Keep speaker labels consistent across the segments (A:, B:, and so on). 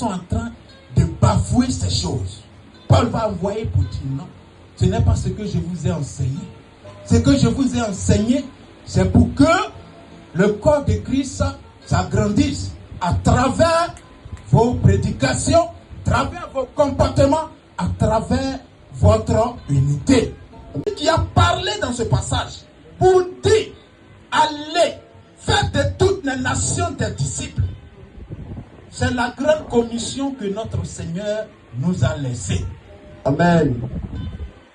A: sont en train de bafouer ces choses. Paul va envoyer pour dire non, ce n'est pas ce que je vous ai enseigné. Ce que je vous ai enseigné, c'est pour que le corps de Christ s'agrandisse à travers vos prédications, à travers vos comportements, à travers votre unité. Qui a parlé dans ce passage pour dire, allez, faites de toutes les nations des disciples. C'est la grande commission que notre Seigneur nous a laissée.
B: Amen.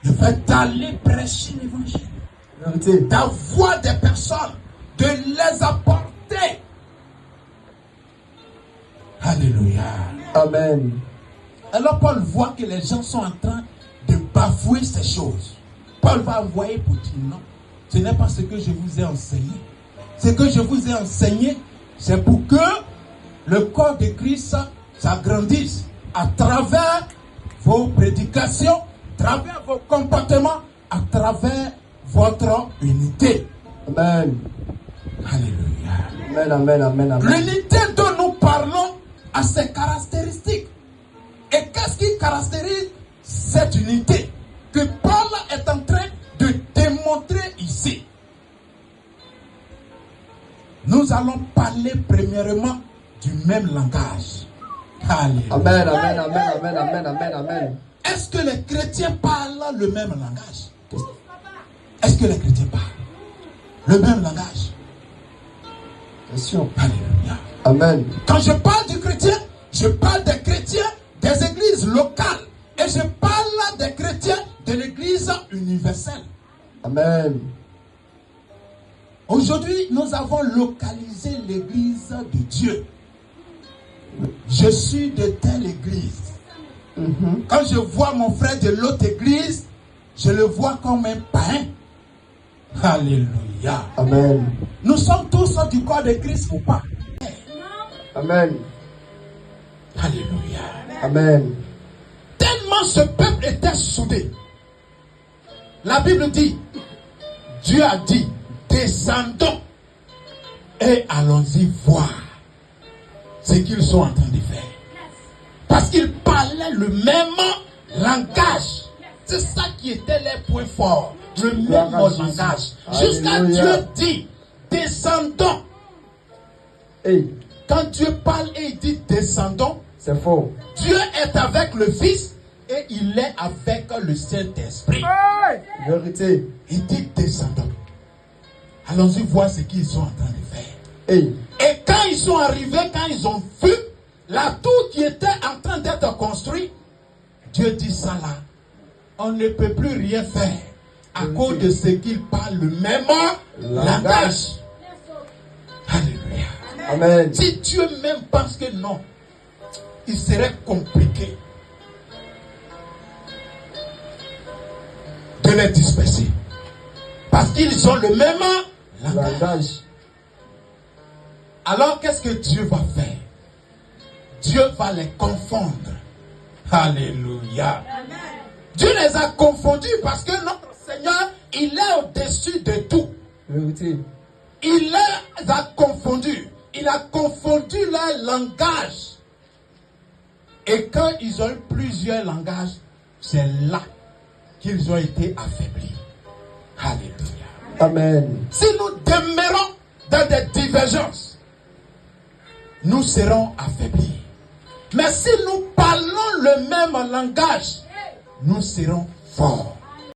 A: Le fait d'aller prêcher l'évangile, d'avoir des personnes, de les apporter. Alléluia.
B: Amen.
A: Alors Paul voit que les gens sont en train de bafouer ces choses. Paul va envoyer pour dire non, ce n'est pas ce que je vous ai enseigné. Ce que je vous ai enseigné, c'est pour que le corps de Christ s'agrandisse à travers vos prédications, à travers vos comportements, à travers votre unité.
B: Amen.
A: Alléluia.
B: Amen, amen, amen, amen.
A: L'unité dont nous parlons a ses caractéristiques. Et qu'est-ce qui caractérise cette unité que Paul est en train de démontrer ici? Nous allons parler premièrement du même langage. Alléluia.
B: Amen, amen, amen, amen, amen, amen, amen.
A: Est-ce que les chrétiens parlent le même langage? Est-ce que les chrétiens parlent le même langage?
B: Bien sûr.
A: Alléluia.
B: Amen.
A: Quand je parle du chrétien, je parle des chrétiens des églises locales. Et je parle des chrétiens de l'église universelle.
B: Amen.
A: Aujourd'hui, nous avons localisé l'église de Dieu. Je suis de telle église. Quand je vois mon frère de l'autre église, je le vois comme un païen. Alléluia.
B: Amen.
A: Nous sommes tous du corps de Christ ou pas?
B: Amen.
A: Alléluia.
B: Amen.
A: Tellement ce peuple était soudé. La Bible dit, Dieu a dit, descendons et allons-y voir ce qu'ils sont en train de faire. Parce qu'ils parlaient le même langage. C'est ça qui était leur point fort. Le même langage. Jusqu'à Dieu dit, descendons.
B: Hey,
A: Quand Dieu parle et il dit descendons,
B: c'est faux.
A: Dieu est avec le Fils et il est avec le Saint-Esprit.
B: Vérité.
A: Il dit descendons. Allons-y voir ce qu'ils sont en train de faire.
B: Hey,
A: Et quand ils sont arrivés, quand ils ont vu la tour qui était en train d'être construite, Dieu dit ça là. On ne peut plus rien faire à cause de ce qu'ils parlent le même langage. Alléluia.
B: amen.
A: Si Dieu même pense que non, il serait compliqué de les disperser. Parce qu'ils ont le même langage. Alors qu'est-ce que Dieu va faire? Dieu va les confondre. Alléluia. Dieu les a confondus parce que notre Seigneur, il est au-dessus de tout.
B: Vérité.
A: Il les a confondus. Il a confondu leur langage. Et quand ils ont eu plusieurs langages, c'est là qu'ils ont été affaiblis. Alléluia.
B: Amen.
A: Si nous demeurons dans des divergences, nous serons affaiblis. Mais si nous parlons le même langage, nous serons forts.